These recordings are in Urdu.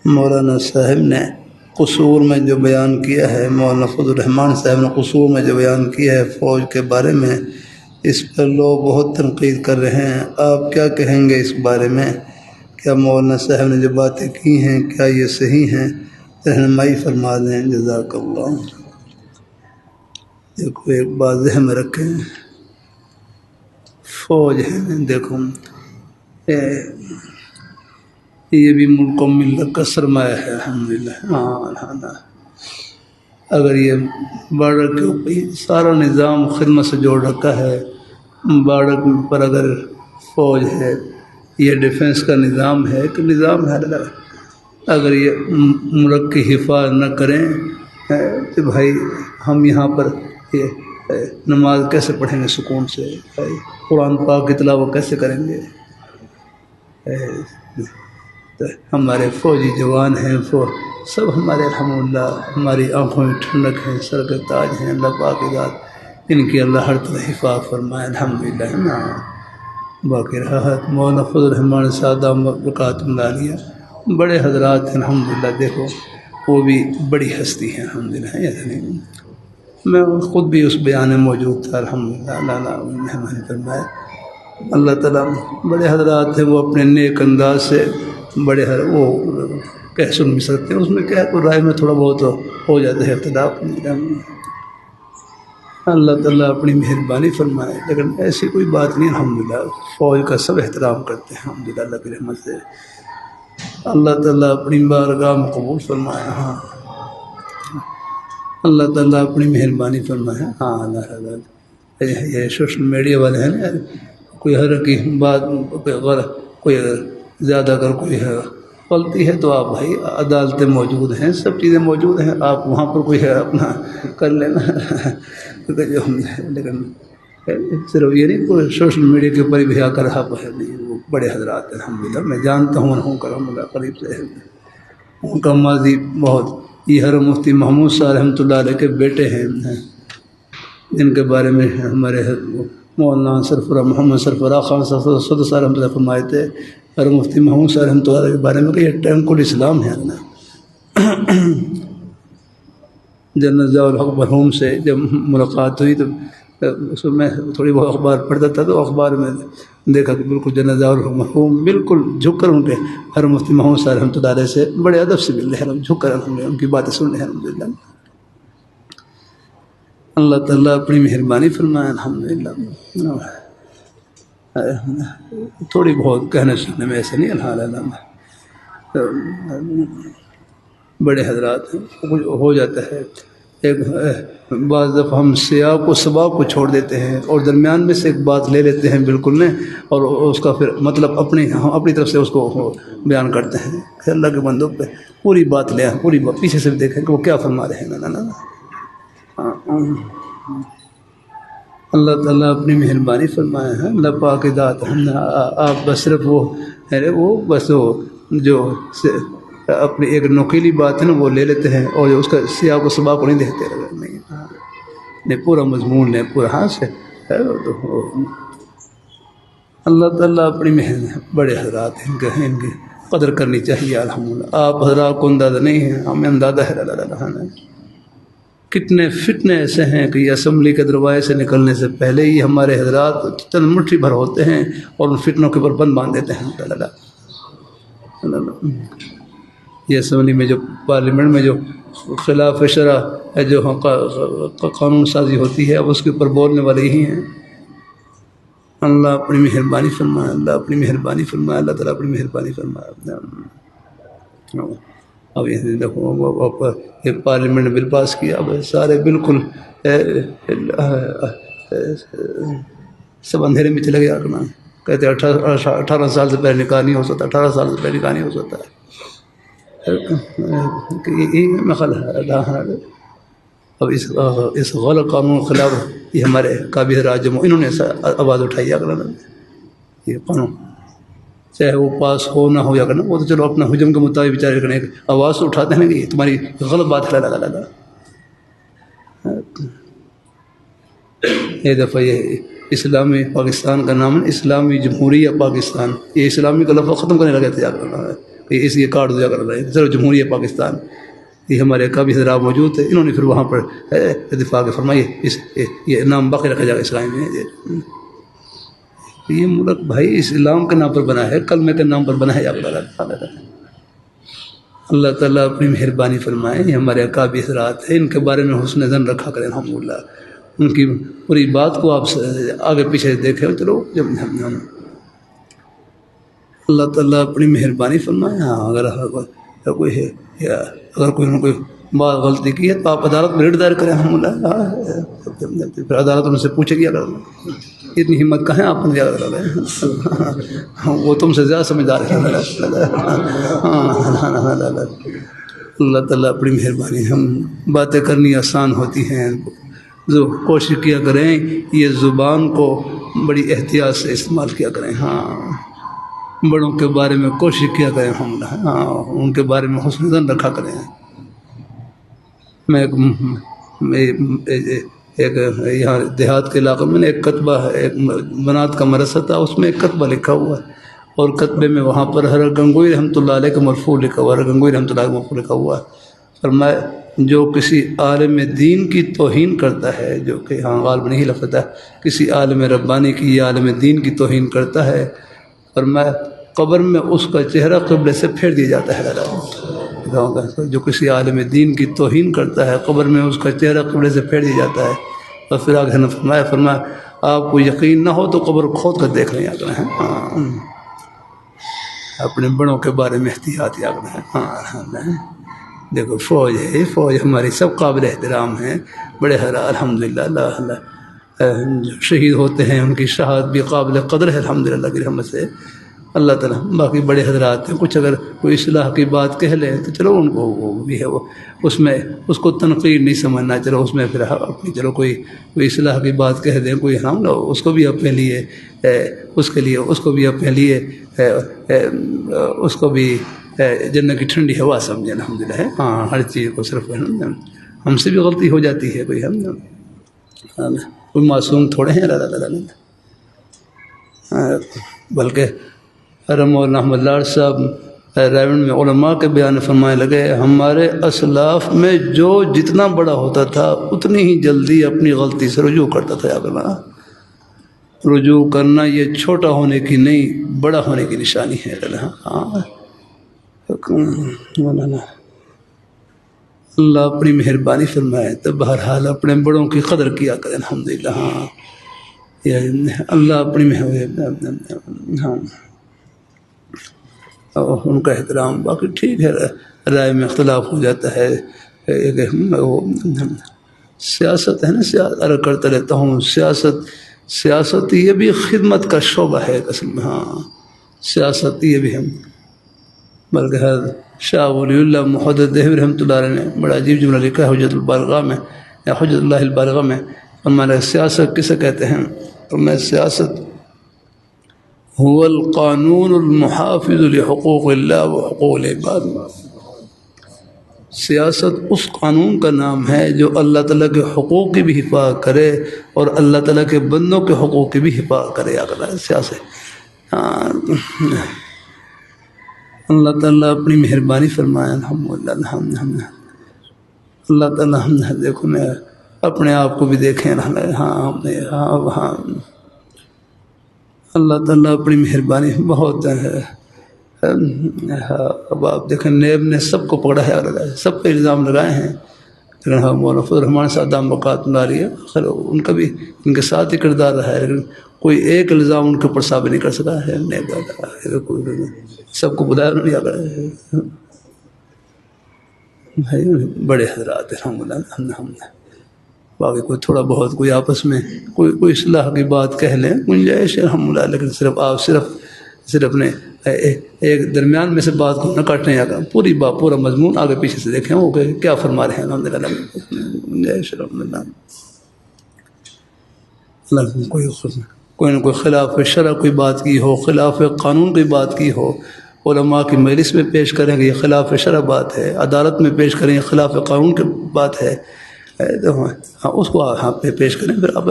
مولانا صاحب نے قصور میں جو بیان کیا ہے، مولانا فضل الرحمان صاحب نے قصور میں جو بیان کیا ہے فوج کے بارے میں، اس پر لوگ بہت تنقید کر رہے ہیں۔ آپ کیا کہیں گے اس بارے میں؟ کیا مولانا صاحب نے جو باتیں کی ہیں کیا یہ صحیح ہیں؟ رہنمائی فرما دیں، جزاک اللہ۔ دیکھو ایک بات ذہن میں رکھیں، فوج ہے، دیکھو یہ بھی ملک و ملت کا سرمایہ ہے، الحمدللہ۔ الحمدللہ اگر یہ بارڈر کے اوپر سارا نظام خدمت سے جوڑ رکھا ہے، بارڈر پر اگر فوج ہے، یہ ڈیفنس کا نظام ہے کہ نظام ہے، اگر یہ ملک کی حفاظت نہ کریں تو بھائی ہم یہاں پر یہ نماز کیسے پڑھیں گے سکون سے؟ قرآن پاک کی تلاوت کیسے کریں گے؟ ہمارے فوجی جوان ہیں، سب ہمارے الحمدللہ ہماری آنکھوں میں ٹھنڈک ہیں، سر کے تاج ہیں، اللہ پاک کی ذات ان کی اللہ ہر طرح حفاظت فرمائے، الحمدللہ۔ باقی رہا مولانا فضل الرحمان سادہ برکاتہ اللہ علیہ، بڑے حضرات ہیں الحمدللہ، دیکھو وہ بھی بڑی ہستی ہیں الحمدللہ۔ میں خود بھی اس بیان میں موجود تھا الحمدللہ، اللہ مہربانی فرمائے۔ اللہ تعالیٰ بڑے حضرات ہیں، وہ اپنے نیک انداز سے بڑے وہ کہہ سن بھی سکتے ہیں، اس میں کیا رائے میں تھوڑا بہت ہو جاتا ہے اختلاف، اللہ تعالیٰ اپنی مہربانی فرمائے، لیکن ایسی کوئی بات نہیں الحمدللہ۔ فوج کا سب احترام کرتے ہیں الحمدللہ اللہ کی رحمت سے، اللہ تعالیٰ اپنی بارگاہ میں قبول فرمائے۔ ہاں اللہ تعالیٰ اپنی مہربانی فرمائے۔ ہاں اللہ یہ سوشل میڈیا والے ہیں نا، کوئی ہر کی بات کوئی زیادہ اگر کوئی ہے غلطی ہے تو آپ بھائی عدالتیں موجود ہیں، سب چیزیں موجود ہیں، آپ وہاں پر کوئی ہے اپنا کر لینا، لیکن صرف یہ نہیں کوئی سوشل میڈیا کے اوپر بھی آ کر آپ ہے نہیں، وہ بڑے حضرات ہیں الحمدللہ، میں جانتا ہوں ان کا الحمدللہ قریب سے، ان کا ماضی بہت، یہ حرم مفتی محمود صاحب رحمۃ اللہ علیہ کے بیٹے ہیں، جن کے بارے میں ہمارے مولانا سرفراز محمد سرفراز خان صدر صاحب رحمۃ اللہ فرمائے تھے، حرم مفتی محمود صاحب رحمۃ اللہ علیہ کے بارے میں کہ یہ ٹینک الاسلام ہے نا۔ جنرل ضیاء الحق مرحوم سے جب ملاقات ہوئی تو اس میں تھوڑی بہت اخبار پڑھتا تھا، تو اخبار میں دیکھا کہ بالکل جنرل ضیاء الحق مرحوم بالکل جھک کر ان کے حرم مفتی محمود صاحب رحمۃ اللہ علیہ سے بڑے ادب سے مل رہے ہیں، جھک کر ان کی باتیں سن رہے ہیں الحمدللہ۔ اللہ تعالیٰ اپنی مہربانی فرمائے الحمدللہ۔ تھوڑی بہت کہنے سننے میں ایسا نہیں الحمدللہ، بڑے حضرات ہیں ہو جاتا ہے، ایک بعض دفعہ ہم سیاق و سباق کو چھوڑ دیتے ہیں اور درمیان میں سے ایک بات لے لیتے ہیں بالکل نے، اور اس کا پھر مطلب اپنی طرف سے اس کو بیان کرتے ہیں۔ اللہ کے بندوں پہ پوری بات لے، پوری بات پیچھے سے دیکھیں کہ وہ کیا فرما رہے ہیں۔ اللہ تعالیٰ اپنی مہربانی فرمائے ہیں، اللہ پاک ذات، آپ بس صرف وہ بس وہ جو اپنی ایک نوکیلی بات ہے نا وہ لے لیتے ہیں، اور اس کا سیاق و سباق کو نہیں دیکھتے، نہیں پورا مضمون لیں پورا ہاتھ سے۔ اللہ تعالیٰ اپنی بڑے حضرات ہیں، ان کی قدر کرنی چاہیے الحمدللہ۔ آپ حضرات کو اندازہ نہیں ہے، ہمیں اندازہ ہے اللہ، کتنے فتنے ایسے ہیں کہ یہ اسمبلی کے دروازے سے نکلنے سے پہلے ہی ہمارے حضرات چند مٹھی بھر ہوتے ہیں اور ان فتنوں کے اوپر بند باندھ دیتے ہیں۔ یہ اسمبلی میں جو پارلیمنٹ میں جو خلاف شرع جو قانون سازی ہوتی ہے، اب اس کے اوپر بولنے والے یہی ہیں۔ اللہ اپنی مہربانی فرمائے، اللہ اپنی مہربانی فرمائے، اللہ تعالیٰ اپنی مہربانی فرمائے۔ اب یہ دیکھو یہ پارلیمنٹ بل پاس کیا، اب سارے بالکل سب اندھیرے میں چلے گیا کرنا، کہتے 18 سال سے پہلے نکاح نہیں ہو سکتا، 18 سال سے پہلے نکاح نہیں ہو سکتا ہے، یہی نقل ہے۔ اب اس غلط قانون کے خلاف یہ ہمارے قابل راجم انہوں نے آواز اٹھائی کرنا، یہ قانون چاہے وہ پاس ہو نہ ہو یا کرنا، وہ تو چلو اپنا حجم کے مطابق بیچارے کرنے آواز تو اٹھاتے ہیں کہ یہ تمہاری غلط بات ہے۔ یہ دفعہ یہ اسلامی پاکستان کا نام ہے اسلامی جمہوریہ پاکستان، یہ اسلامی کا لفظ ختم کرنے لگے تھے، یہ کارڈ دیا کر رہے ہیں صرف جمہوریہ پاکستان، یہ ہمارے کبھی حضرات موجود تھے، انہوں نے پھر وہاں پر اتفاق فرمائی یہ نام باقی رکھا جائے گا اسلام میں۔ یہ ملک بھائی اسلام کے نام پر بنا ہے، کلمے کے نام پر بنا ہے۔ اللہ تعالیٰ اپنی مہربانی فرمائے، یہ ہمارے اکابر حضرات ہیں، ان کے بارے میں حسن ظن رکھا کریں الحمدللہ، ان کی پوری بات کو آپ آگے پیچھے دیکھیں۔ چلو جب اللہ تعالیٰ اپنی مہربانی فرمائے۔ ہاں اگر کوئی ہے یا اگر کوئی نے کوئی بات غلطی کی ہے تو آپ عدالت میں ریٹ دائر کریں الحمدللہ، پھر عدالت ان سے پوچھے گیا کر اتنی ہمت کہاں ہے آپ نے یاد کر رہے ہیں، وہ تم سے زیادہ سمجھدار ہے۔ اللہ تعالیٰ اپنی مہربانی، ہم باتیں کرنی آسان ہوتی ہیں، جو کوشش کیا کریں یہ زبان کو بڑی احتیاط سے استعمال کیا کریں۔ ہاں بڑوں کے بارے میں کوشش کیا کریں ہم، ہاں ان کے بارے میں حسن ظن رکھا کریں۔ میں ایک یہاں دیہات کے علاقے میں ایک کتبہ ہے، ایک بنات کا مدرسہ تھا، اس میں ایک کتبہ لکھا ہوا ہے، اور کتبے میں وہاں پر حضرت گنگوئی رحمۃ اللہ علیہ کا مرفوع لکھا ہوا ہے، حضرت گنگوئی رحمۃ اللہ علیہ کا مرفوع لکھا ہوا ہے، فرمایا جو کسی عالم دین کی توہین کرتا ہے، جو کہ ہاں غالب نہیں لفظ ہے، کسی عالم ربانی کی یا عالم دین کی توہین کرتا ہے، فرمایا قبر میں اس کا چہرہ قبلے سے پھیر دیا جاتا ہے۔ جو کسی عالم دین کی توہین کرتا ہے قبر میں اس کا چہرہ قبلے سے پھیر دیا جاتا ہے۔ اور پھر آگے نے فرمایا آپ کو یقین نہ ہو تو قبر کھود کر دیکھ لیں۔ اپنے بڑوں کے بارے میں احتیاط یاد رکھیں۔ دیکھو فوج ہے، فوج ہماری سب قابل احترام ہیں، بڑے الحمدللہ اللہ جو شہید ہوتے ہیں ان کی شہادت بھی قابل قدر ہے الحمدللہ کی رحمت سے اللہ تعالیٰ۔ باقی بڑے حضرات ہیں، کچھ اگر کوئی اصلاح کی بات کہہ لیں تو چلو ان کو وہ بھی ہے، وہ اس میں اس کو تنقید نہیں سمجھنا، چلو اس میں پھر اپنی چلو کوئی اصلاح کی بات کہہ دیں کوئی ہم لو اس کو بھی اپنے لیے اس کے لیے اس کو بھی اپنے لیے اس کو بھی جنت کی ٹھنڈی ہوا سمجھیں الحمدللہ ہے۔ ہاں ہر چیز کو صرف ہم سے بھی غلطی ہو جاتی ہے، کوئی ہم کوئی معصوم تھوڑے ہیں اللہ تعالیٰ، بلکہ مولانا احمد لاڈ صاحب رائے میں علماء کے بیان فرمانے لگے ہمارے اسلاف میں جو جتنا بڑا ہوتا تھا اتنی ہی جلدی اپنی غلطی سے رجوع کرتا تھا۔ رجوع کرنا یہ چھوٹا ہونے کی نہیں بڑا ہونے کی نشانی ہے۔ اللہ اپنی مہربانی فرمائے تو بہرحال اپنے بڑوں کی قدر کیا کریں الحمدللہ۔ ہاں اللہ اپنی ہاں ان کا احترام، باقی ٹھیک ہے رائے میں اختلاف ہو جاتا ہے، سیاست ہے نا، سیاست کرتا رہتا ہوں، سیاست یہ بھی خدمت کا شعبہ ہے اصل میں۔ ہاں سیاست یہ بھی ہے، بلکہ شاہ ولی اللہ محدث دہلوی رحمۃ اللہ علیہ نے بڑا عجیب جملہ لکھا ہے حجت البالغہ میں یا حجت اللہ البالغہ میں، ہمارے سیاست کسے کہتے ہیں؟ اور میں سیاست هو القانون المحافظ لحقوق اللہ و حقوق العباد، سیاست اس قانون کا نام ہے جو اللہ تعالیٰ کے حقوق کی بھی حفاظت کرے اور اللہ تعالیٰ کے بندوں کے حقوق کی بھی حفاظت کرے۔ سیاست اللہ تعالیٰ اپنی مہربانی فرمائے الحمدللہ۔ اللہ تعالیٰ ہم دیکھو میں اپنے آپ کو بھی دیکھیں، ہاں اللہ تعالیٰ اپنی مہربانی بہت ہے۔ اب آپ دیکھیں نیب نے سب کو پکڑا ہے، سب پہ الزام لگائے ہیں، لیکن مولانا فضل الرحمان صاحب دام بقات اللہ علیہ خیر ان کا بھی ان کے ساتھ ہی کردار رہا ہے، لیکن کوئی ایک الزام ان کے اوپر ثابت نہیں کر سکا ہے نیب کا، سب کو بلایا انہوں نے آگے بڑے حضرات الحمدللہ۔ باقی کوئی تھوڑا بہت کوئی آپس میں کوئی اصلاح کی بات کہہ لیں گنجائش الحمدللہ، لیکن صرف آپ صرف اپنے ایک درمیان میں سے بات کو نہ کاٹنے، پوری بات پورا مضمون آگے پیچھے سے دیکھیں وہ کیا فرما رہے ہیں الحمدللہ۔ گنجائش الحمدللہ کوئی نہ کوئی خلاف شرع کوئی بات کی ہو، خلاف قانون کی بات کی ہو، علماء کی مجلس میں پیش کریں گے یہ خلاف شرع بات ہے، عدالت میں پیش کریں یہ خلاف قانون کی بات ہے، ہاں اس کو ہاں پہ پیش کریں، پھر آپ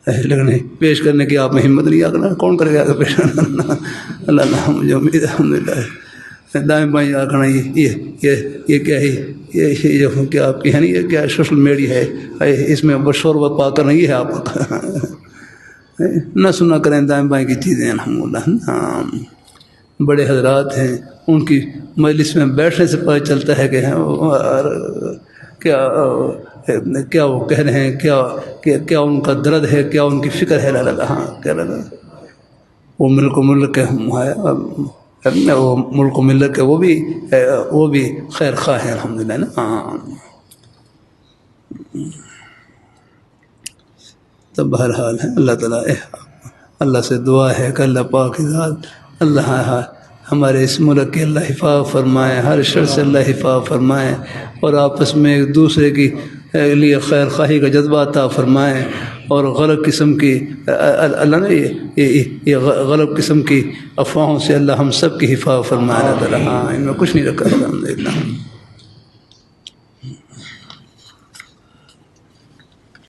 لیکن پیش کرنے کی آپ میں ہمت نہیں آ کون کرے گا پیش کرنا اللہ اللہ مجھے امید ہے الحمد للہ دائیں بائیں آکھنا یہ کیا ہے یہ جو کیا آپ کی ہے نہیں یہ کیا سوشل میڈیا ہے اس میں بس شور و پا کر نہیں ہے آپ نہ سنا کریں دائیں بائیں کی چیزیں الحمد للہ بڑے حضرات ہیں ان کی مجلس میں بیٹھنے سے پتہ چلتا ہے کہ کیا وہ کہہ رہے ہیں کیا ان کا درد ہے کیا ان کی فکر ہے ہاں کیا لگا وہ ملک وہ ملک و ملت کے وہ بھی خیر خواہ ہیں الحمدللہ نا ہاں تو بہرحال ہے اللہ تعالیٰ اللہ سے دعا ہے کہ اللہ پاک ذات اللہ ہمارے اس ملک کی اللہ حفاظ فرمائے ہر شر سے اللہ حفاظ فرمائے اور آپس میں ایک دوسرے کی لیے خیر خواہی کا جذبہ عطا فرمائے اور غلط قسم کی اللہ نے یہ غلط قسم کی افواہوں سے اللہ ہم سب کی حفاظ فرمائے اللہ تعالیٰ ہاں ان میں کچھ نہیں رکھا الحمدللہ